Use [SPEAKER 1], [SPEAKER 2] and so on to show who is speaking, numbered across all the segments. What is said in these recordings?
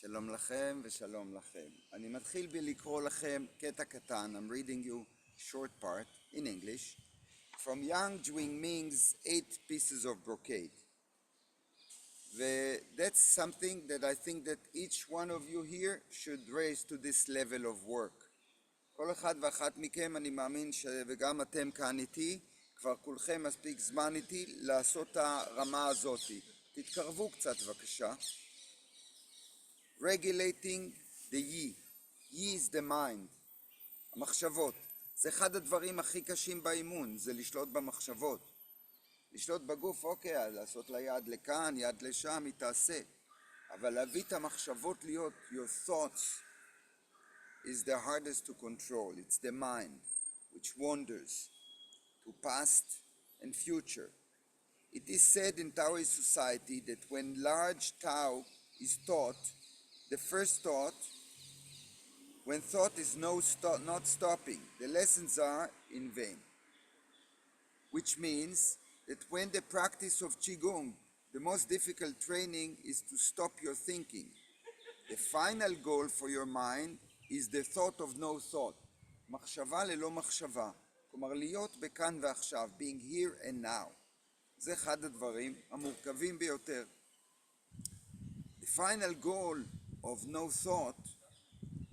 [SPEAKER 1] שלום לכם ושלום לכם. אני מתחיל בלקרוא לכם קטע קטן. I'm reading you short part in English from Yang Ming's 8 pieces of brocade. That's something that I think that each one of you here should raise to this level of work. כל אחד ואחת מכם, אני מאמין וגם אתם כאן איתי, כבר כולכם מספיק זמן איתי לעשות את הרמה הזאת. תתקרבו קצת בבקשה. Regulating the yi. Yi is the mind. המחשבות. זה אחד הדברים הכי קשים באימון, זה לשלוט במחשבות. לשלוט בגוף, אוקיי, אז לעשות לה יד לכאן, יד לשם, היא תעשה. אבל להביא את המחשבות להיות, your thoughts, is the hardest to control. It's the mind, which wanders to past and future. It is said in Taoist society that when large Tao is taught, the first thought, when thought is not stopping, the lessons are in vain. Which means that when the practice of Qigong, the most difficult training is to stop your thinking. The final goal for your mind is the thought of no thought. מחשבה ללא מחשבה. כלומר, להיות בכאן ועכשיו, being here and now. זה אחד הדברים המורכבים ביותר. The final goal of no thought,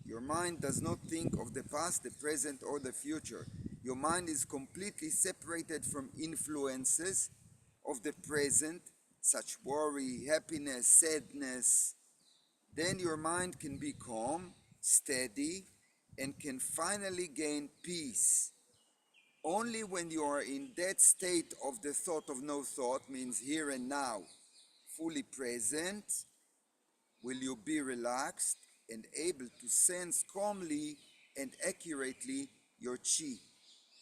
[SPEAKER 1] your mind does not think of the past, the present, or the future. Your mind is completely separated from influences of the present, such worry, happiness, sadness. Then your mind can be calm, steady, and can finally gain peace. Only when you are in that state of the thought of no thought, means here and now, fully present, will you be relaxed and able to sense calmly and accurately your chi,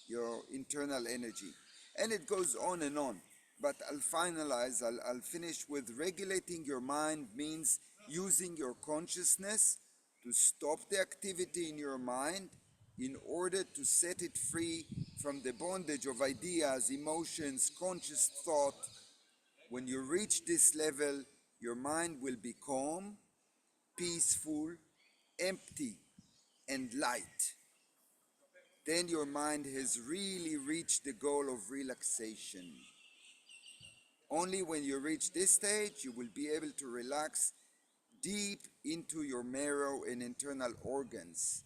[SPEAKER 1] your internal energy. And it goes on and on. But I'll finish with regulating your mind means using your consciousness to stop the activity in your mind in order to set it free from the bondage of ideas, emotions, conscious thought. When you reach this level, your mind will be calm, peaceful, empty, and light. Then your mind has really reached the goal of relaxation. Only when you reach this stage, you will be able to relax deep into your marrow and internal organs.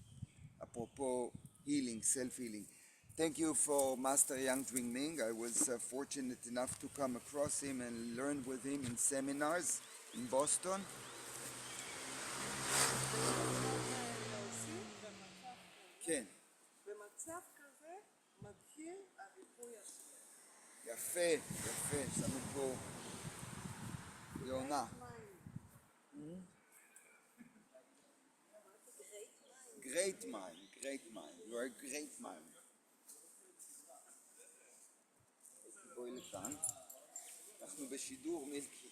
[SPEAKER 1] Apropos healing, self-healing. Thank you for Master Yang Ming. I was fortunate enough to come across him and learn with him in seminars in Boston. כן.
[SPEAKER 2] במצב כזה מתחיל הריפוי השלם.
[SPEAKER 1] יפה, יפה, יש לנו פה יונה. Great mind, great mind. You are a great mind. בואי לכאן. אנחנו בשידור מילקי.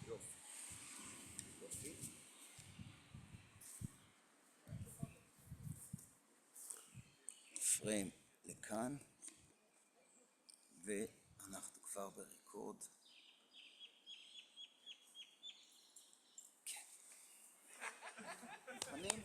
[SPEAKER 1] יופי. יופי. פריים לכאן. ואנחנו כבר בריקוד. כן. מוכנים?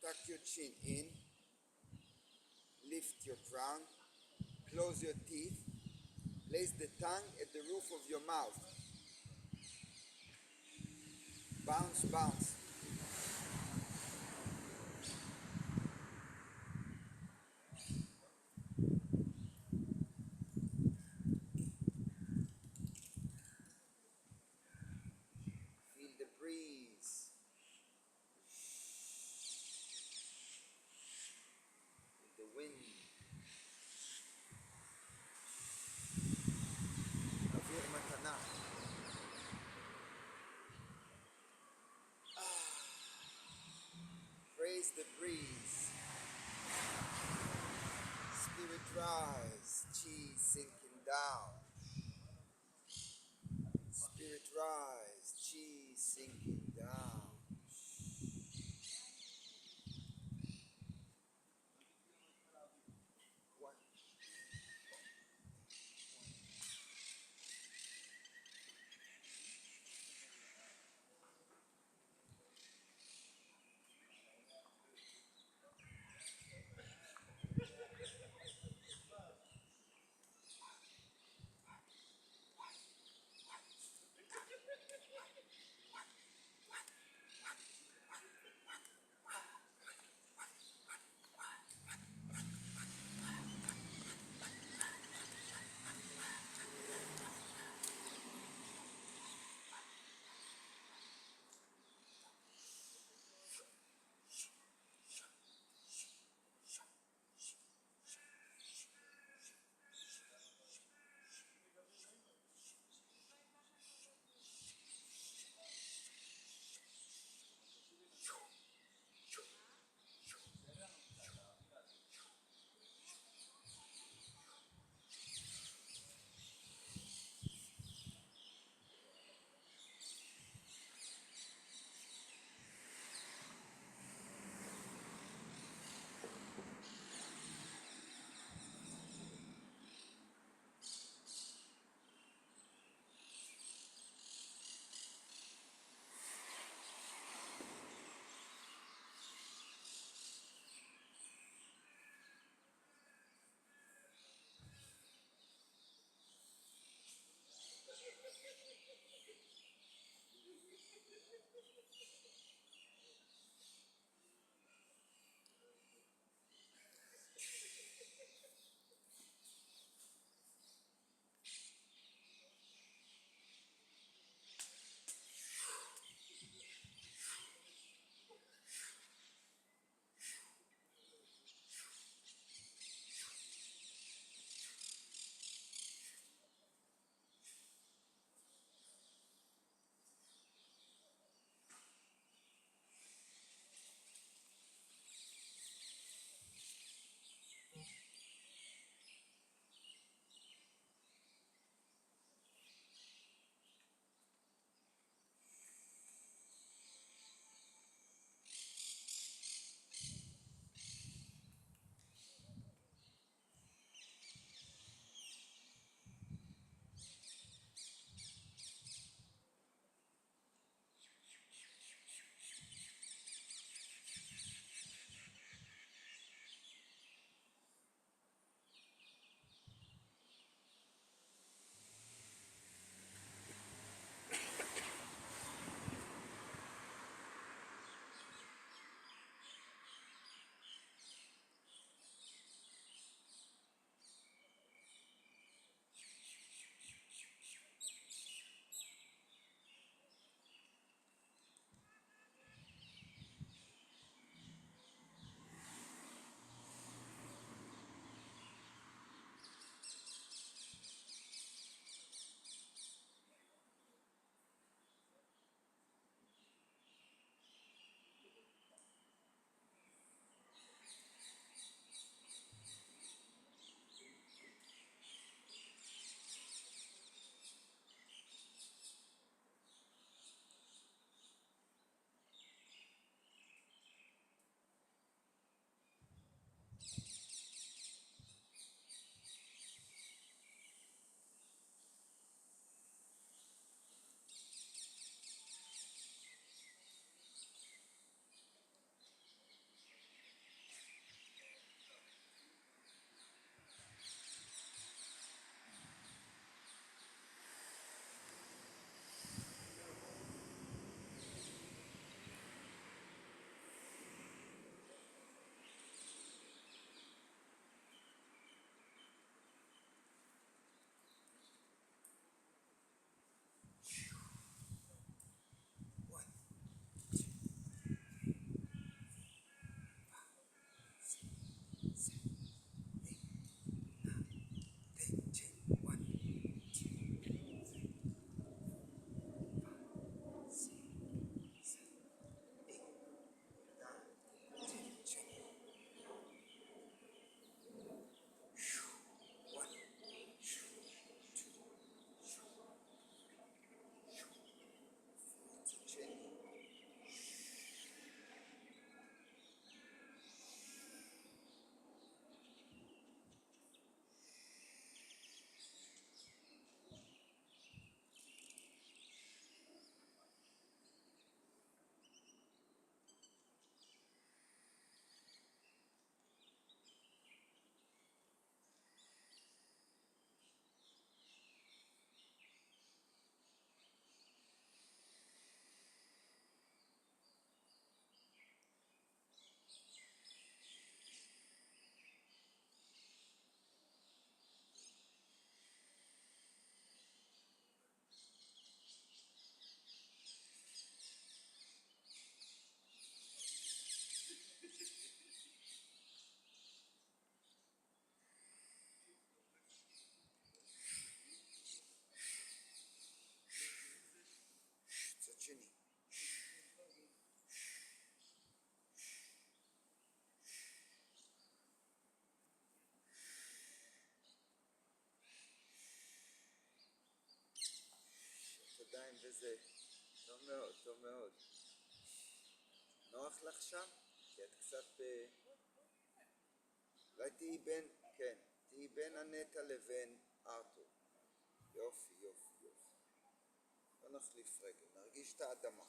[SPEAKER 1] Tuck your chin in. Lift your crown. Close your teeth. Place the tongue at the roof of your mouth. Bounce, bounce. Feel the breeze. The wind. אוויר מתנה. Praise the breeze. Spirit rise. Chi sinking down. Spirit rise. Chi sinking down. One. וזה. טוב מאוד, טוב מאוד. נוח לך שם? כי את קצת אולי תהיי בין, כן, תהיי בין הנטע לבין ארתור. יופי, יופי, יופי. לא נחליף רגל, נרגיש את האדמה.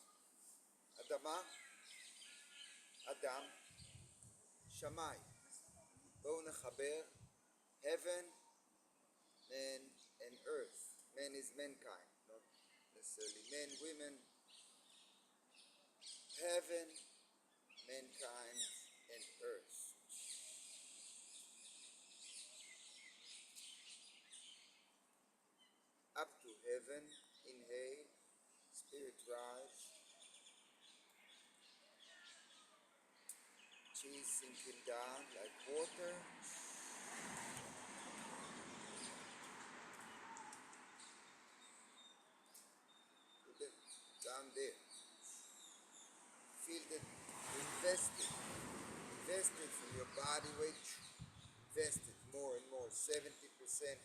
[SPEAKER 1] אדמה, אדם, שמיים. בואו נחבר heaven and earth. Man is mankind, not necessarily men, women. Heaven, mankind, and earth. Up to heaven, inhale, spirit rise. Chi sinking down like water. Put it down there. Feel that invested from your body weight, invested more and more, 70%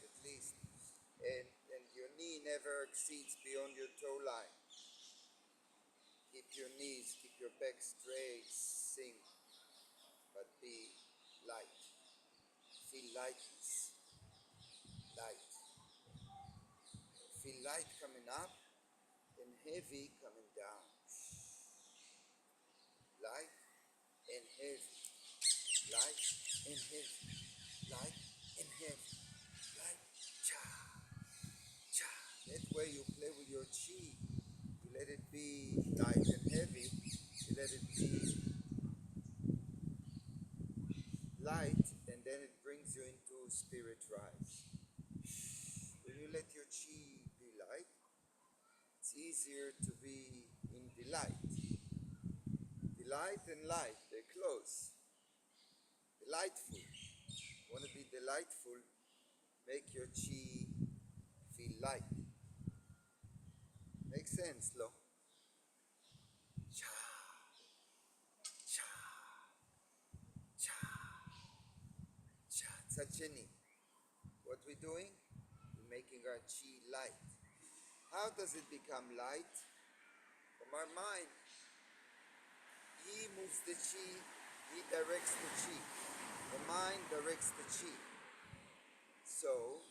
[SPEAKER 1] at least. And your knee never exceeds beyond your toe line. Keep your knees, keep your back straight, sink, but be light. Feel lightness, light. Feel light coming up and heavy coming down. Light and heavy, light and heavy, light and heavy, light, cha, cha. That way you play with your chi. You let it be light and heavy. You let it be light, and then it brings you into spirit rise. When you let your chi be light, it's easier to be in delight. Delight and light, they're close. Delightful. Want to be delightful? Make your chi feel light. Makes sense, lo? Cha, cha, cha, cha. Tsacheni. What we're doing? We're making our chi light. How does it become light? From our mind. He moves the chi, he directs the chi. The mind directs the chi. So,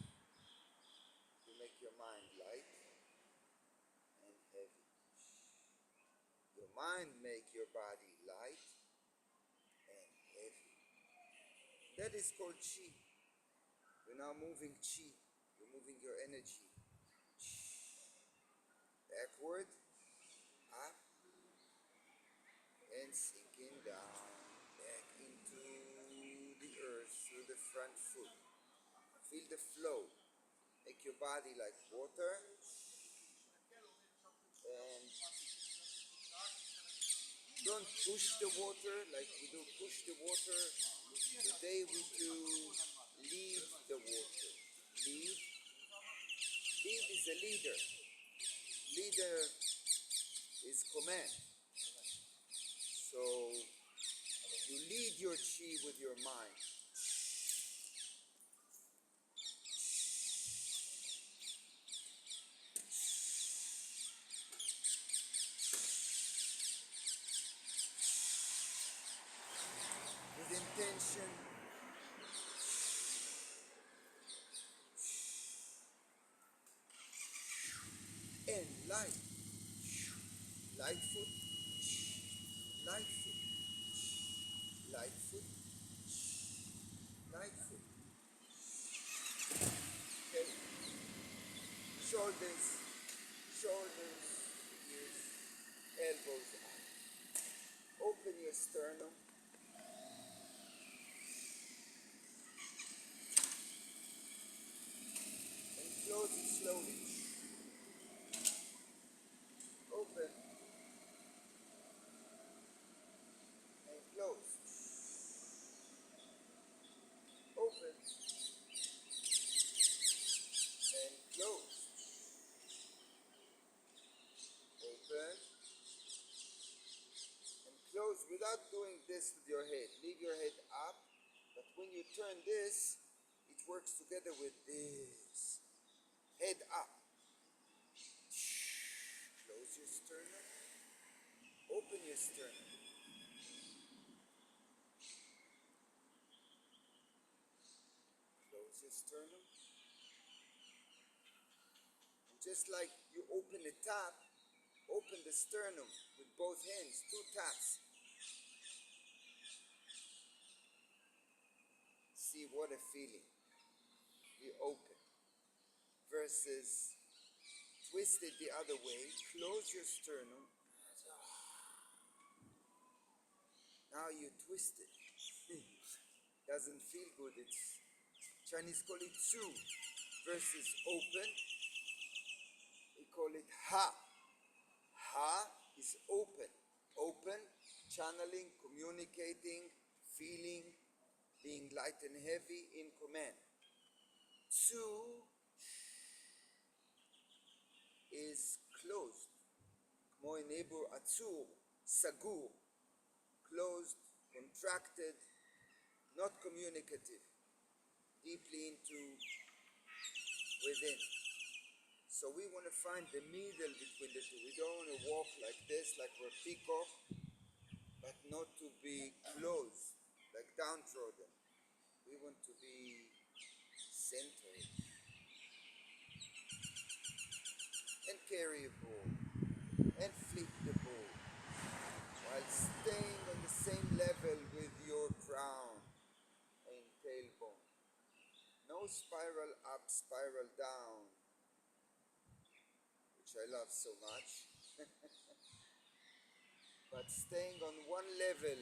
[SPEAKER 1] you make your mind light and heavy. Your mind make your body light and heavy. That is called chi. You're now moving chi. You're moving your energy. Backward, up, and sinking down, back into the earth through the front foot. Feel the flow. Make your body like water. And don't push the water like we do push the water. Today we do lead the water. Lead. Lead is a leader. Leader is command. So you lead your chi with your mind. With intention. And light. Light foot. Light foot. Light foot. Light foot. Okay. Shoulders. Shoulders. Ears. Elbows out. Open your sternum. And close it slowly. Open. And close. Open. And close. Open. And close without doing this with your head. Leave your head up. But when you turn this, it works together with this. Head up. sternum. Open your sternum. Close your sternum. And just like you open a tap, open the sternum with both hands, 2 taps. See what a feeling. Be open. Versus twist it the other way. Close your sternum. Now you twist it. Doesn't feel good. It's Chinese call it tsu versus open. We call it ha. Ha is open. Open, channeling, communicating, feeling, being light and heavy in command. Tsu is closed. כמו in Hebrew, עצור, סגור, closed, contracted, not communicative, deeply into within. So we want to find the middle between the two. We don't want to walk like this, like we're peacock, but not to be closed, like downtrodden. We want to be centered and carry a ball and flip the ball while staying on the same level with your crown and tailbone. No spiral up, spiral down, which I love so much. But staying on one level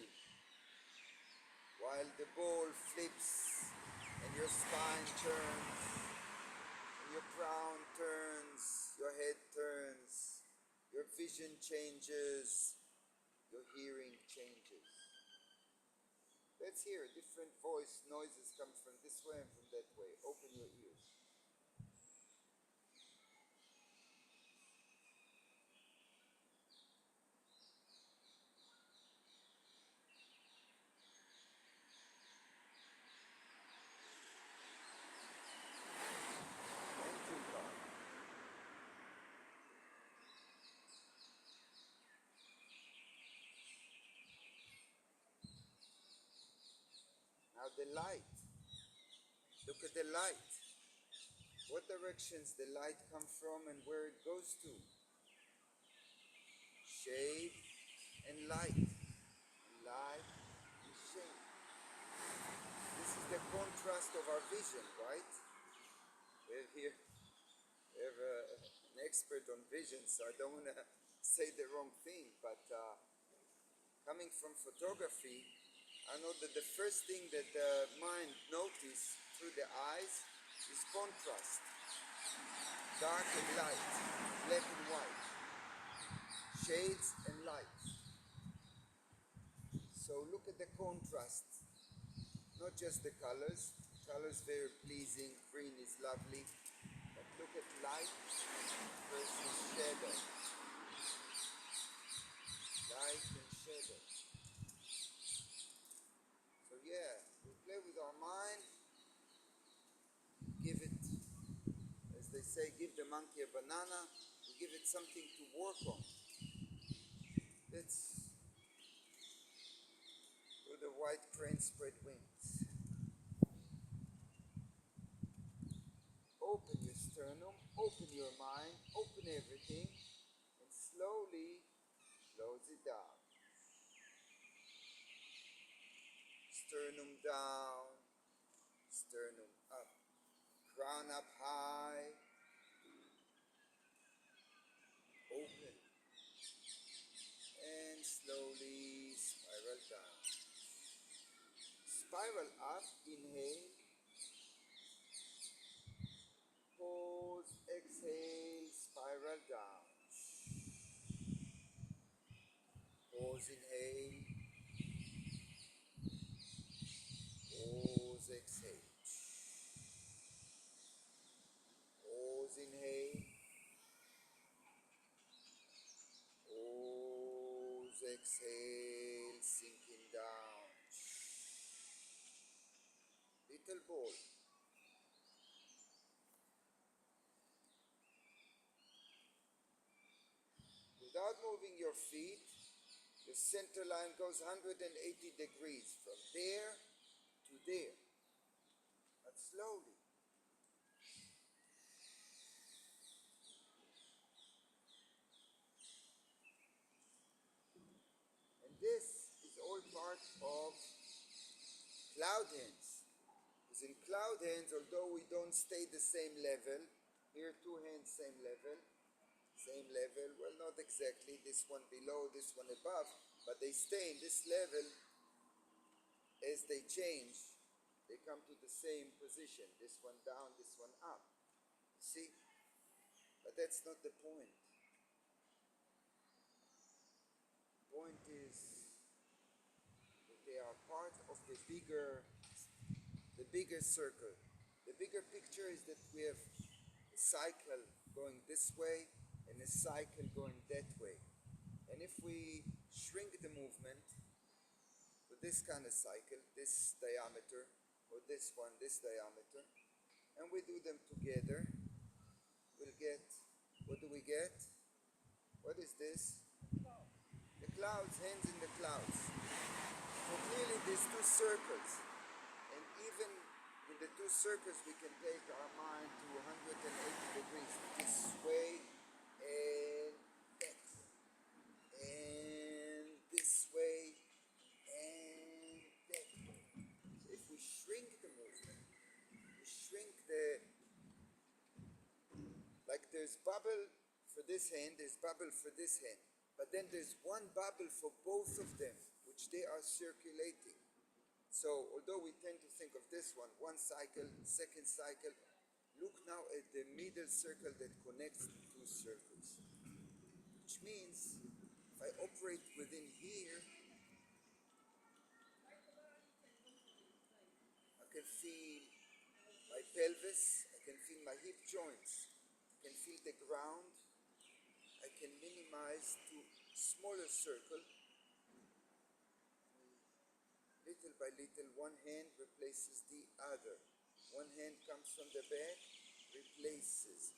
[SPEAKER 1] while the ball flips and your spine turns, and your crown turns, your head turns, your vision changes, your hearing changes. Let's hear a different voice. Noises come from this way and from that way. Open your ears. Thank you, God. Now the light. Look at the light. What directions the light come from and where it goes to. Shade and light. Light and shade. This is the contrast of our vision, right? We have here an expert on vision, so I don't want to say the wrong thing, but coming from photography, I know that the first thing that the mind notices through the eyes is contrast. Dark and light, black and white, shades and light. So look at the contrast, not just the colors. Colors very pleasing, green is lovely, but look at light versus shadow. Light and shadow. So yeah, we play with our mind, give it, as they say, give the monkey a banana, we give it something to work on. Let's do the white crane spread wings. Open your sternum, open your mind, open everything, and slowly close it down. Sternum down, sternum up, crown up high, open, and slowly spiral down. Spiral up, inhale, pause, exhale, spiral down. Pause, inhale, pause, exhale. Pause, inhale, pause, exhale, sinking down. Little ball. Without moving your feet, your center line goes 180 degrees from there to there. But slowly. And this is all part of cloud hands. Because in cloud hands, although we don't stay the same level, here two hands same level, well not exactly, this one below, this one above, but they stay in this level. As they change, they come to the same position, this one down, this one up. You see? But that's not the point. The point is that they are part of the bigger circle. The bigger picture is that we have a cycle going this way and a cycle going that way. And if we shrink the movement with this kind of cycle, this diameter, or this one, this diameter, and we do them together, we'll get, what do we get? What is this? The clouds, hands in the clouds. So clearly there's two circles. And even in the two circles we can take our mind to 180 degrees this way and that way. And this way and that way. So if we shrink the movement, we shrink like there's bubble for this hand, there's bubble for this hand. But then there's one bubble for both of them, which they are circulating. So although we tend to think of this one cycle, second cycle, look now at the middle circle that connects the two circles. Which means if I operate within here, I can feel my pelvis, I can feel my hip joints, I can feel the ground, I can minimize to smaller circle. Little by little, one hand replaces the other. One hand comes from the back, replaces.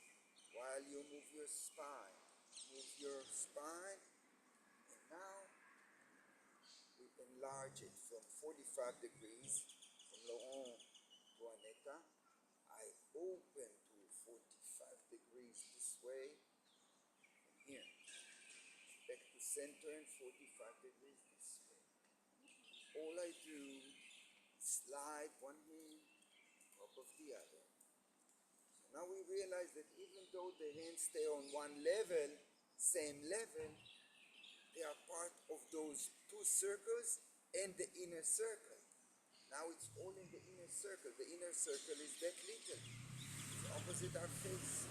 [SPEAKER 1] While you move your spine. Move your spine, and now we enlarge it from 45 degrees, from Laurent to Aneta. I open to 45 degrees this way, and here. Back to center and 45 degrees this way. All I do is slide one hand on top of the other. So now we realize that even though the hands stay on one level, same level, they are part of those two circles and the inner circle. Now it's all in the inner circle. The inner circle is that little. It's opposite our face.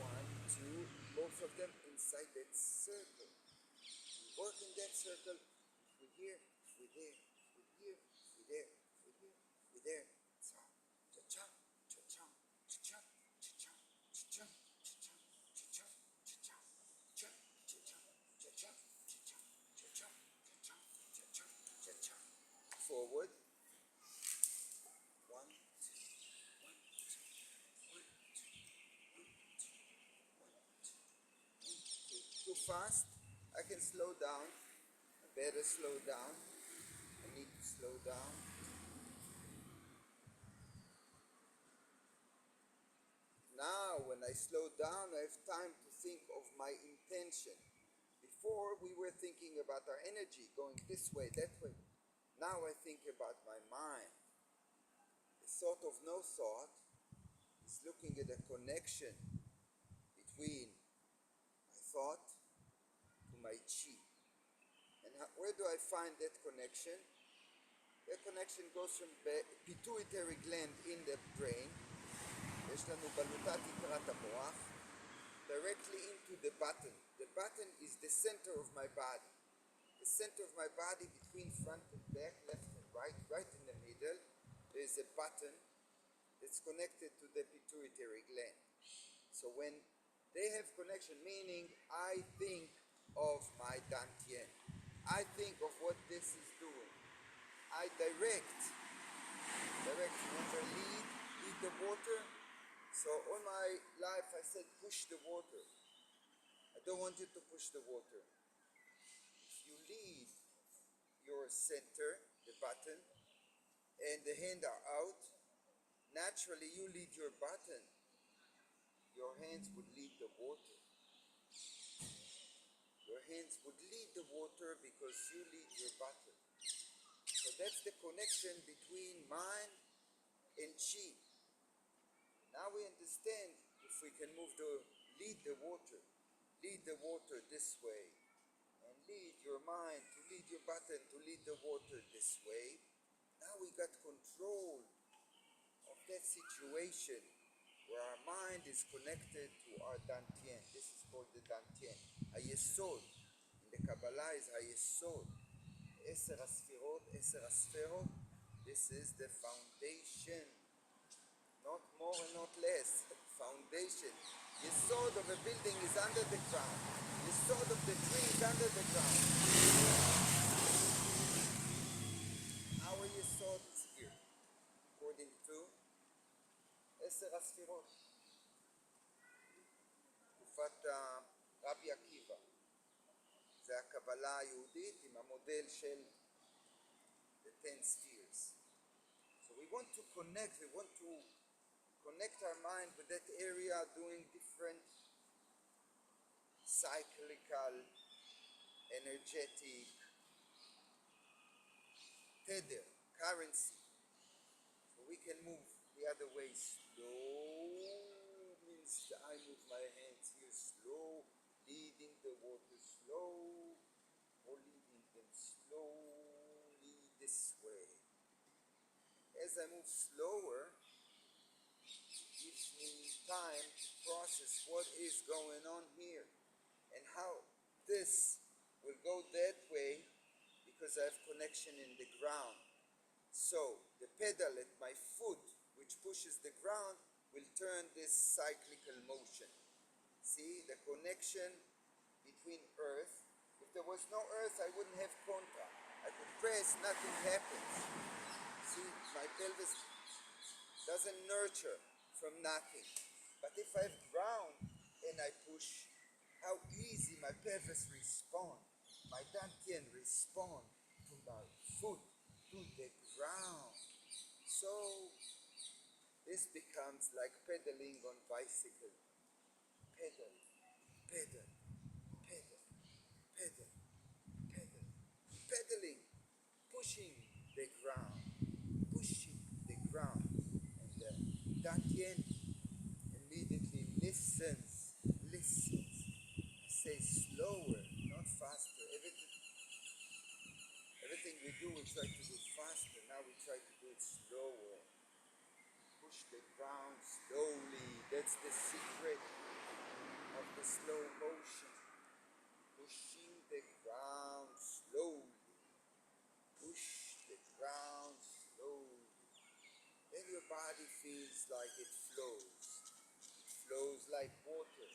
[SPEAKER 1] One, two, both of them inside that circle. We work in that circle. We're here, we're there. Here, we there, we here, we there. So, cha-cha, cha-cha, cha-cha, cha-cha, cha-cha, cha-cha, cha-cha, cha-cha, cha-cha, cha-cha, cha-cha, cha-cha, cha-cha, cha-cha, cha-cha. Forward. 1, 2, 1, 2, 1, 2, 1, 2, 1, 2. Too fast, I can slow down. I better slow down. I need to slow down. Now, when I slow down, I have time to think of my intention. Before, we were thinking about our energy, going this way, that way. Now I think about my mind. The thought of no thought is looking at a connection between my thought to my chi. And where do I find that connection? That connection goes from the pituitary gland in the brain, יש לנו בלוטת יתרת המוח, directly into the button. The button is the center of my body. The center of my body between front and back, left and right in the middle, there is a button that's connected to the pituitary gland. So when they have connection, meaning I think of my Dantien, I think of what this is doing. I direct, remember lead the water. So all my life I said push the water. I I don't want you to push the water. If you lead your center, the button, and the hand are out, naturally you lead your button. Your hands would lead the water. Your hands would lead the water because you lead your button. So that's the connection between mind and chi. Now we understand if we can lead the water this way, and lead your mind to lead your button to lead the water this way. Now we got control of that situation where our mind is connected to our dantien. This is called the dantien. Hayesod. In the Kabbalah is Hayesod. Eser Asferot. This is the foundation. Not more and not less. Foundation. Yesod of a building is under the ground. Yesod of the tree is under the ground. Our Yesod is here. According to Eser Asferot. תקופת רבי עקיבא. זה הקבלה היהודית עם המודל של the 10 spheres. So we want to connect our mind with that area, doing different cyclical, energetic, tether, currency. So we can move the other way slow, means I move my hands here slow, leading the water slow, or leading them slowly this way. As I move slower, gives me time to process what is going on here and how this will go that way because I have connection in the ground. So the pedal at my foot, which pushes the ground, will turn this cyclical motion. See the connection between earth. If there was no earth, I wouldn't have contra. I could press, nothing happens. See, my pelvis doesn't nurture from nothing. But if I have ground and I push, how easy my pelvis respond, my dantien respond to my foot, to the ground. So this becomes like pedaling on bicycle. Pedal, pedal, pedal, pedal, pedal, pedaling, pushing the ground, and the dantien immediately listens. I say slower, not faster. Everything we do, we try to do faster. Now we try to do it slower. Push the ground slowly. That's the secret of the slow motion. Pushing the ground slowly. Push the ground slowly. Then your body feels like it flows. It flows like water.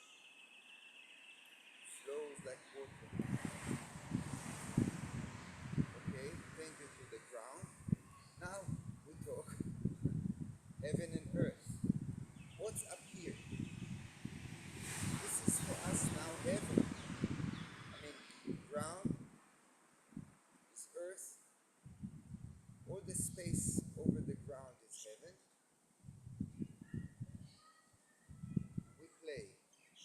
[SPEAKER 1] Flows like water. Okay, thank you to the ground. Now we talk heaven and earth. What's up here? This is for us now heaven. I mean, ground is earth. All the space over the ground is heaven. We play.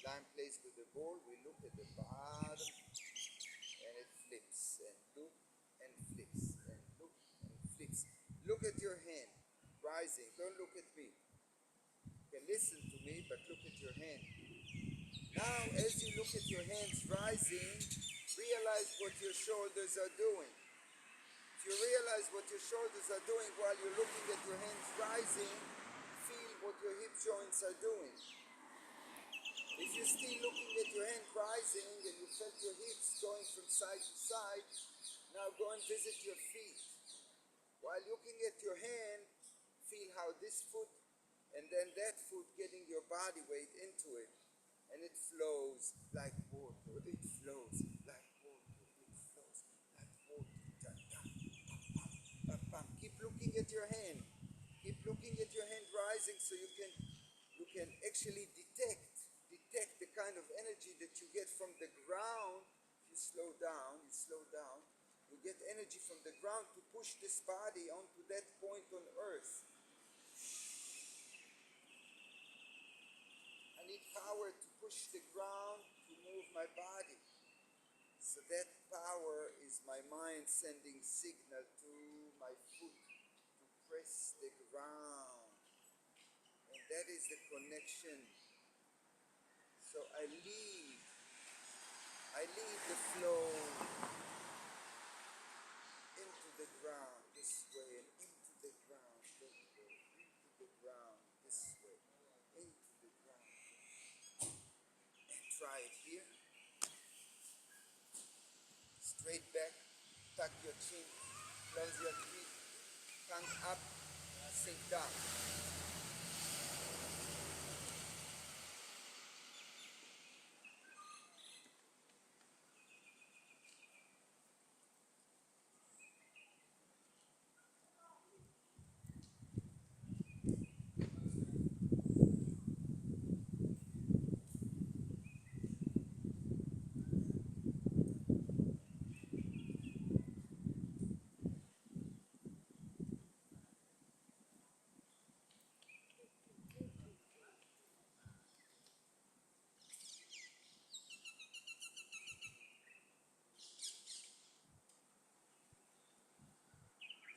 [SPEAKER 1] Lion plays with the ball. We look at the bottom and it flips and look and flips and look and flips. Look at your hand rising. Don't look at me. You can listen to me, but look at your hand. Now, as you look at your hands rising, realize what your shoulders are doing. If you realize what your shoulders are doing while you're looking at your hands rising, feel what your hip joints are doing. If you're still looking at your hand rising and you felt your hips going from side to side, now go and visit your feet. While looking at your hand, feel how this foot and then that foot getting your body weight into it. And it flows like water. It flows like water. It flows like water. Da, da, pa, pa, pa, pa. Keep looking at your hand. Keep looking at your hand rising so you can actually detect the kind of energy that you get from the ground. If you slow down, you get energy from the ground to push this body onto that point on earth. I need power to push the ground to move my body. So that power is my mind sending signal to my foot to press the ground. And that is the connection. So I lead the flow into the ground this way and into the ground that way, into the ground this way, into the ground. And try it here. Straight back, tuck your chin, close your feet, tongue up, sink down.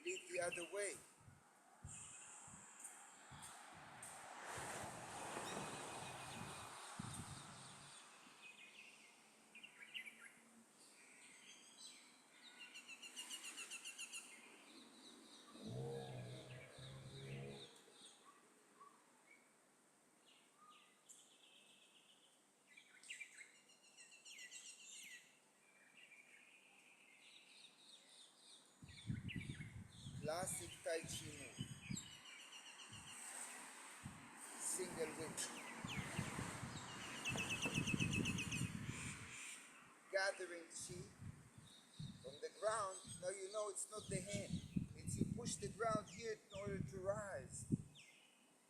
[SPEAKER 1] Lead the other way. Classic Tai Chi move. Single wick. Gathering chi from the ground. Now you know it's not the hand. It's you push the ground here in order to rise.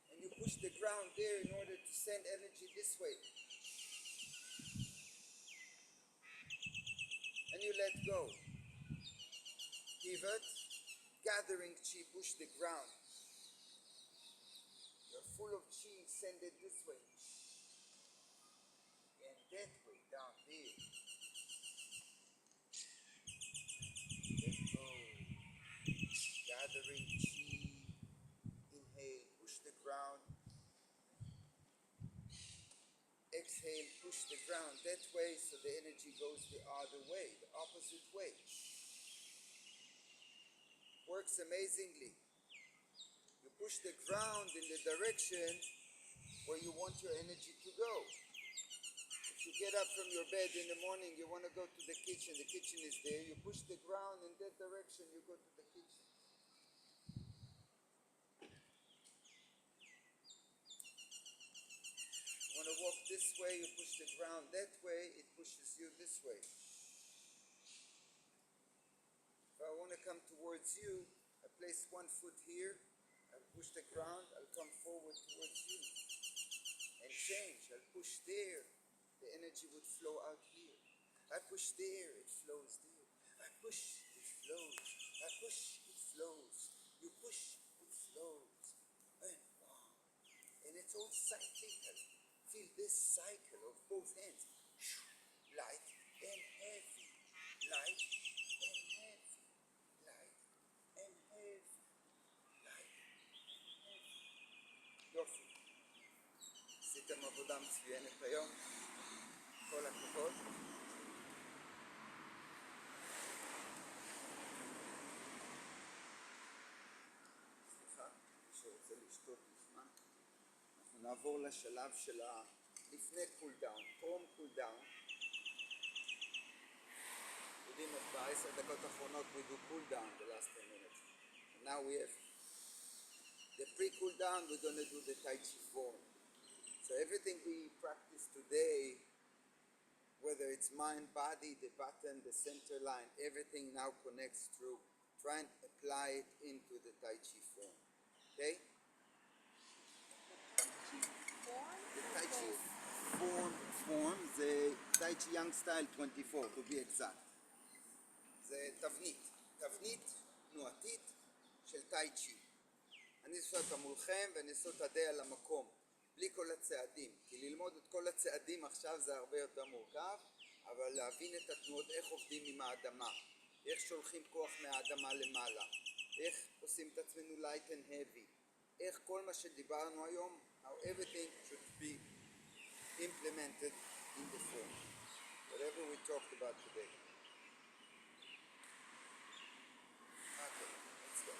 [SPEAKER 1] And you push the ground there in order to send energy this way. And you let go. Pivot. Gathering chi, push the ground. You're full of chi, send it this way. And that way, down there. Let go. Gathering chi. Inhale, push the ground. Exhale, push the ground that way so the energy goes the other way, the opposite way. Works amazingly. You push the ground in the direction where you want your energy to go. If you get up from your bed in the morning, you want to go to the kitchen is there, you push the ground in that direction, you go to the kitchen. You want to walk this way, you push the ground that way, it pushes you this way. If I want to come towards you, I place one foot here, I'll push the ground, I'll come forward towards you. And change, I'll push there, the energy would flow out here. I push there, it flows there. I push, it flows. I push, it flows. You push, it flows. And wow. And it's all cyclical. Feel this cycle of both hands. Light and heavy. Light and heavy. Light and heavy. Light and heavy. יופי. עשיתם עבודה מצוינת היום. כל הכבוד. סליחה, מי שרוצה לשתות מוזמן. אנחנו נעבור לשלב של לפני קולדאון, טרום קולדאון. יודעים, ב10 דקות האחרונות we do cooldown the last 10 minutes. And now we have the pre-cooldown, we're going to do the Tai Chi form. So everything we practice today, whether it's mind, body, the button, the center line, everything now connects through. Try and apply it into the Tai Chi form. Okay? The Tai Chi form Chi Young Style 24, to be exact. זה תבנית תנועתית של טאי צ'י. אני עושה אותה מולכם ואני עושה אותה די על המקום, בלי כל הצעדים, כי ללמוד את כל הצעדים עכשיו זה הרבה יותר מורכב, אבל להבין את התנועות, איך עובדים עם האדמה, איך שולחים כוח מהאדמה למעלה, איך עושים את עצמנו light and heavy, איך כל מה שדיברנו היום, how everything should be implemented in the form, whatever we talked about today. Okay, let's go.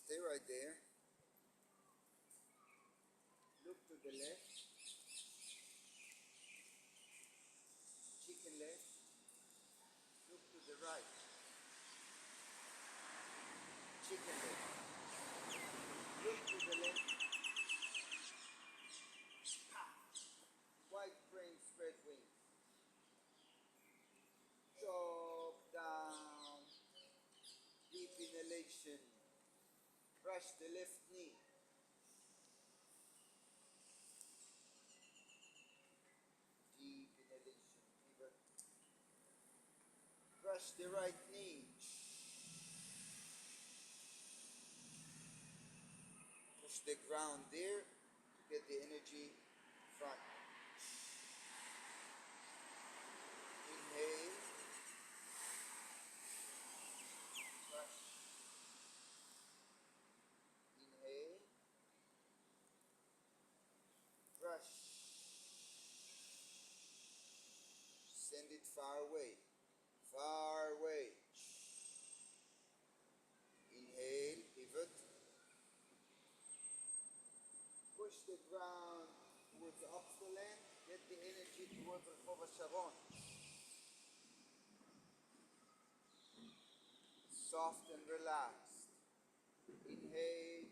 [SPEAKER 1] Stay right there. Look to the left. Chicken leg. Look to the right. Chicken leg. Look to the left. Wide frame, spread wings. Chop down. Deep inhalation. Brush the left knee. Deep inhalation. Pivot. Brush the right knee. Push the ground there to get the energy front. Inhale. Brush. Inhale. Brush. Send it far away. Far away. Inhale, pivot. Push the ground towards the opposite land. Get the energy towards Rehov HaSharon. Soft and relaxed. Inhale.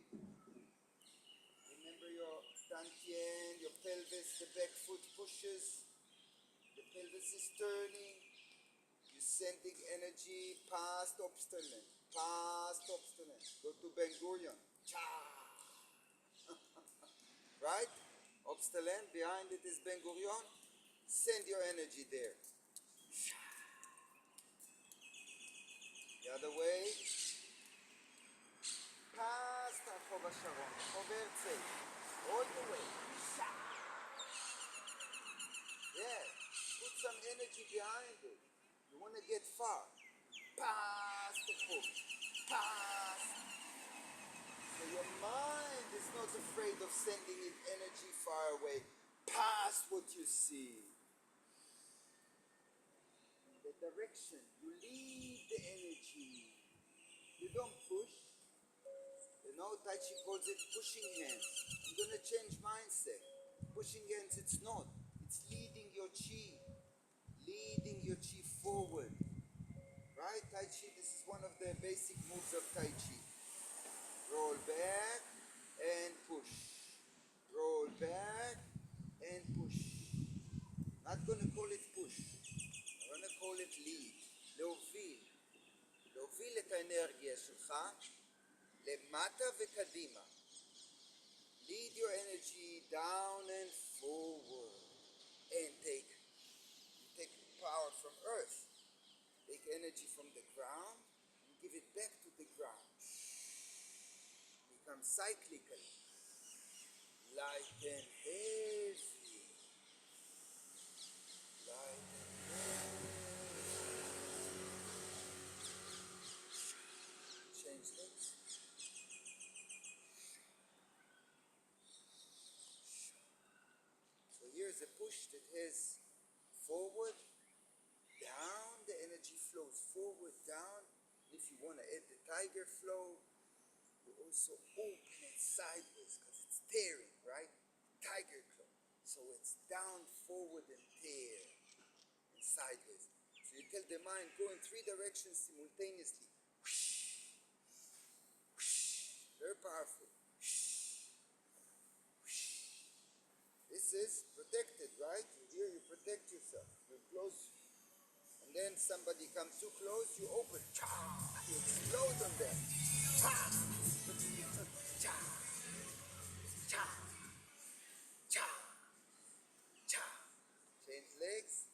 [SPEAKER 1] Remember your dantian, your pelvis, the back foot pushes. The pelvis is turning. You're sending energy past obstacle. Past obstacle. Go to Ben Gurion. Cha! Right? Obstacle, behind it is Ben Gurion. Send your energy there. The other way. Past Rehov HaSharon. Rehov Herzl. All the way. Yeah. Put some energy behind it. You want to get far. Past the hook. Past. So your mind is not afraid of sending it energy far away. Past what you see. The direction. You lead the energy. You don't push. You know, Tai Chi calls it pushing hands. I'm going to change mindset. Pushing hands, it's not. It's leading your chi. Leading your chi forward. Right? Tai Chi, this is one of the basic moves of Tai Chi. Roll back and push. Roll back and push. Not going to call it push. I'm going to call it lead. להוביל. להוביל את האנרגיה שלך למטה וקדימה. Lead your energy down and forward. And take power from earth. Take energy from the ground and give it back to the ground. Become cyclical. Light and heavy. Light and heavy. Change legs. So here's a push that has forward, down, the energy flows forward, down. And if you want to add the tiger flow, you also open it sideways because it's tearing, right? Tiger claw. So it's down, forward, and tear, and sideways. So you tell the mind, go in 3 directions simultaneously. Very powerful. This is protected, right? Here you protect yourself. You close, and then somebody comes too close, you open. Cha! You explode on them. Cha! Cha! Cha! Cha! Cha! Change legs.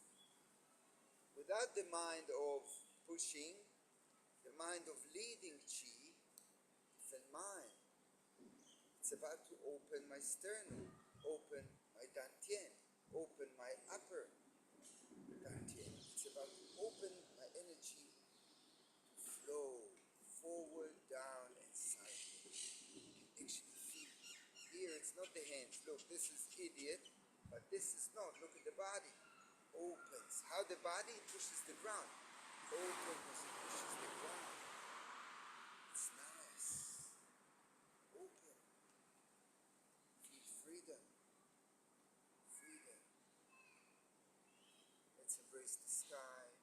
[SPEAKER 1] Without the mind of pushing, the mind of leading chi, it's a mind. It's about to open my sternum, open my dantian, open my upper dantian. It's about to open my energy to flow forward, down, and sideways. You can actually feel here. It's not the hands. Look, this is idiot, but this is not. Look at the body. Opens. How the body pushes the ground. Opens and pushes the ground. It's nice. Open. Feel freedom. Freedom. Let's embrace the sky.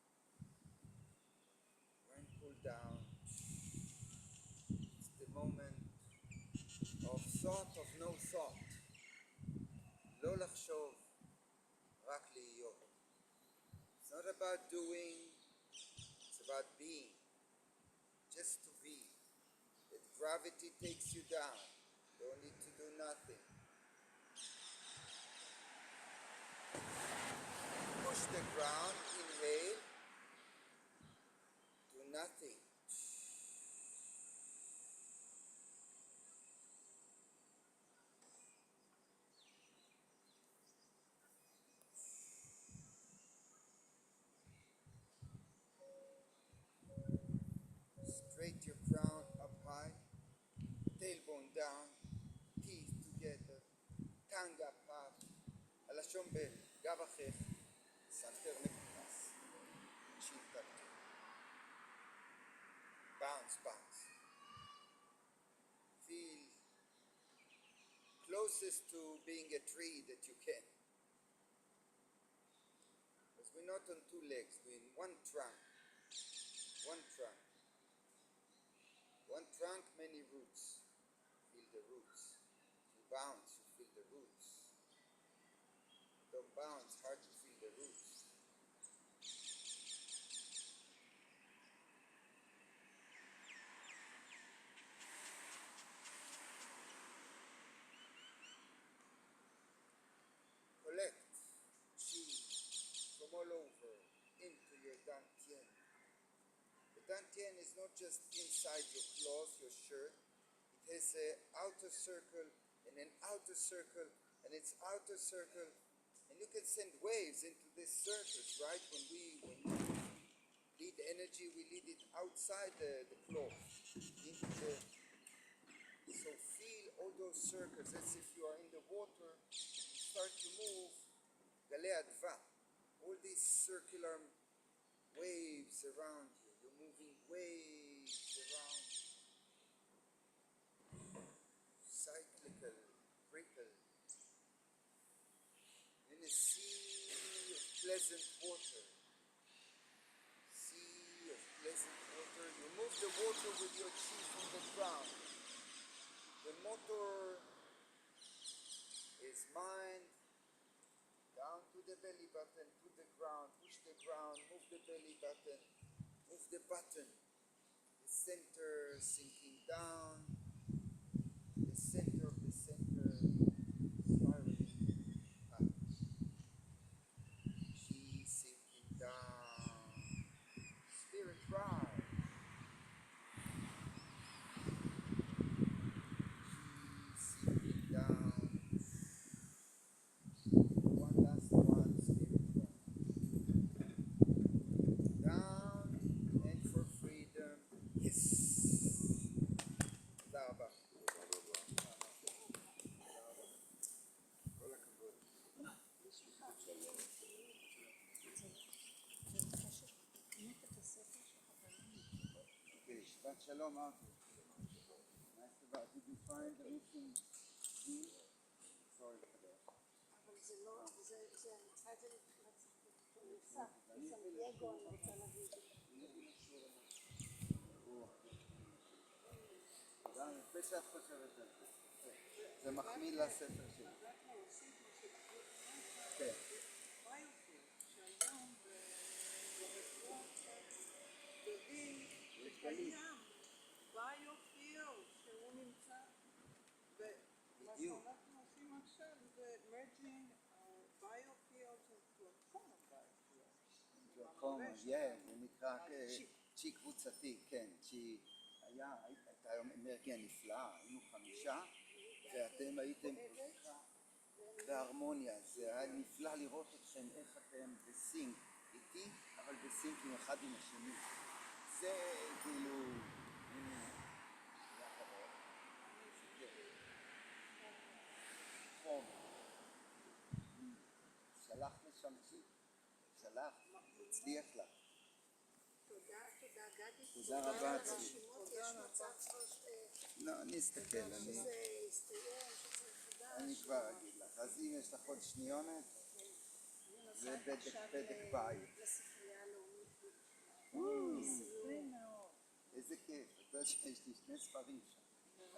[SPEAKER 1] When pull down. It's the moment of thought of no thought. לא לחשוב, רק להיות. It's not about doing, it's about being. Just to be. If gravity takes you down, don't need to do nothing. Push the ground, inhale, do nothing. Straight your crown up high, tailbone down, teeth together, tongue up half, הלשון בגב החך, סנטר מכונס, chin tucked in. Bounce, bounce. Feel closest to being a tree that you can. Because we're not on two legs, we're in one trunk. One trunk. One trunk, many roots. Feel the roots. You bounce, you feel the roots. Don't bounce, hard to feel the roots. Collect chi from all over into your dantian. The dantian is not just inside your clothes, your shirt. It has an outer circle and an outer circle and its outer circle. And you can send waves into these circles, right? When we lead energy, we lead it outside the cloth. So feel all those circles as if you are in the water. Start to move. Galei Adva. All these circular waves around you. You're moving waves around you. Cyclical, ripple. In a sea of pleasant water. Sea of pleasant water. You move the water with your chi from the ground. The motor is mind. Down to the belly button, to the ground, push the ground, move the belly button, move the button. The center sinking down. The center of the center spiraling up. Chi sinking down. Spirit rise. Chi sinking down. One last one, spirit rise. Down and for freedom. Yes. תודה רבה. כל הכבוד. Okay, Shabbat Shalom, Arthur. Nice about. Did you find the missing key? Sorry for that.
[SPEAKER 2] אבל זה לא, זה מצא את זה מבחינת מסנדיאגו, אני רוצה להגיד.
[SPEAKER 1] יפה שאת חושבת על זה. זה מחמיא לספר שלי.
[SPEAKER 2] רק להוסיף משהו.
[SPEAKER 1] כן.
[SPEAKER 3] ביופיל, שהיום ברפואה יודעים שקיים ביופיל שהוא נמצא, ומה
[SPEAKER 1] בדיוק.
[SPEAKER 3] שאנחנו עושים עכשיו זה merging biofields into a common biofield.
[SPEAKER 1] זה נקרא צ'י קבוצתי, כן, צ'י, הייתה היום אנרגיה נפלאה, היינו 5, ואתם הייתם בהרמוניה, זה היה נפלא לראות אתכם, איך אתם בסינק איתי, אבל בסינק עם אחד עם השני, זה כאילו, הנה, זה החברות, חום, שלח לשם צ'י, שלח, הצליח לך.
[SPEAKER 2] תודה, גדי.
[SPEAKER 1] תודה רבה,
[SPEAKER 2] על
[SPEAKER 1] צבי.
[SPEAKER 2] הרשימות, יש מצב
[SPEAKER 1] לא, אני אסתכל,
[SPEAKER 2] שזה יסתיים, שצריך חדש.
[SPEAKER 1] אני כבר אגיד לך. אז אם יש לך עוד שניונת, זה בדק בית.
[SPEAKER 2] לספרייה הלאומית.
[SPEAKER 1] איזה כיף. אתה יודע שיש לי 2 ספרים שם.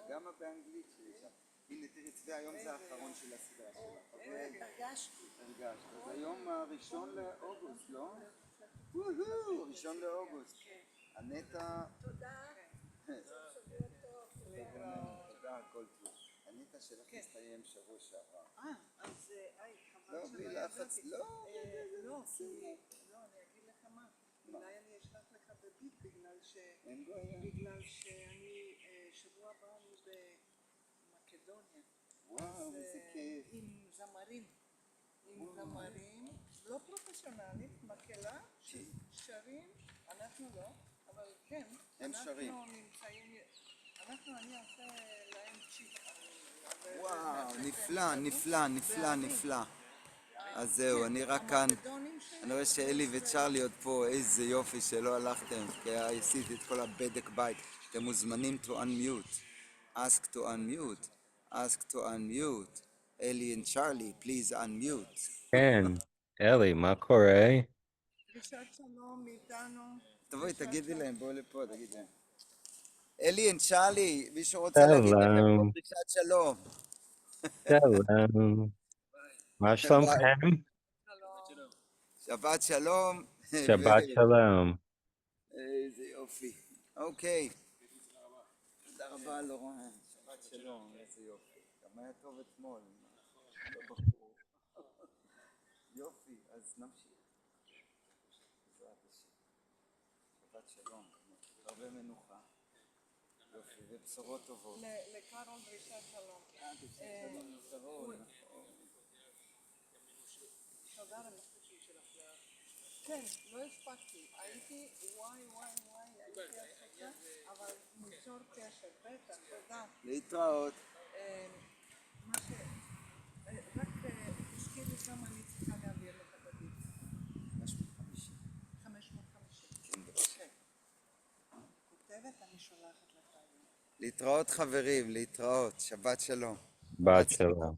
[SPEAKER 1] גם באנגלית שיש שם. הנה, תראי, צבי, היום זה האחרון של הסדרה שלך. אוקיי?
[SPEAKER 2] הרגשתי.
[SPEAKER 1] הרגשת. אז היום 1 לאוגוסט, לא? וואו, 1 לאוגוסט. הנטע...
[SPEAKER 2] תודה. שבוע טוב.
[SPEAKER 1] תודה, הכל טוב. הנטע שלך הסתיים שבוע שעבר.
[SPEAKER 3] אז חבל
[SPEAKER 1] לא, בלי לחץ, לא.
[SPEAKER 3] לא, אני אגיד לך מה, אולי אני אשלח לך בביט
[SPEAKER 1] אין בעיה.
[SPEAKER 3] בגלל שאני שבוע הבא אני במקדוניה.
[SPEAKER 1] וואו, איזה כיף.
[SPEAKER 3] עם זמרים, לא פרופסיונליים, מקהלה, שרים, אנחנו לא, אבל כן,
[SPEAKER 1] הם שרים.
[SPEAKER 3] אנחנו נמצאים, אני אעשה להם צ'יפ.
[SPEAKER 1] וואו, נפלא, נפלא, נפלא, נפלא. אז זהו, אני רק כאן, אני רואה שאלי וצ'רלי עוד פה, איזה יופי שלא הלכתם, כי עשיתי את כל הבדק בית. אתם מוזמנים to unmute. ask to unmute. ask to unmute. אלי and Charlie, please unmute.
[SPEAKER 4] כן, אלי, מה קורה?
[SPEAKER 3] דרישת שלום מאיתנו.
[SPEAKER 1] תבואי, תגידי להם, בואו לפה, תגידי להם. אלי and Charlie, מישהו רוצה להגיד לכם פה
[SPEAKER 4] שלום,
[SPEAKER 1] דרישת שלום.
[SPEAKER 4] שלום. מה שלומכם?
[SPEAKER 1] שבת שלום.
[SPEAKER 4] שבת שלום.
[SPEAKER 1] איזה יופי. אוקיי. תודה רבה, לורן. שבת שלום, איזה יופי. גם היה טוב אתמול. לא בחור. יופי, אז נמשיך. בעזרת השם. שבת שלום. הרבה מנוחה. יופי, ובשורות טובות.
[SPEAKER 3] לקרול דרישת שלום.
[SPEAKER 1] דרישת שלום לשרון.
[SPEAKER 3] תודה על המחקרים שלך. כן, לא הספקתי. הייתי הייתי עסוקה, אבל ניצור קשר, בטח, תודה.
[SPEAKER 1] להתראות.
[SPEAKER 3] מה ש... רק תזכיר לי כמה אני צריכה להעביר לך בדיוק.
[SPEAKER 1] 550.
[SPEAKER 3] 550.
[SPEAKER 1] כן, בבקשה.
[SPEAKER 3] כותבת, אני שולחת לך.
[SPEAKER 1] להתראות חברים, להתראות. שבת שלום.
[SPEAKER 4] בת שלום.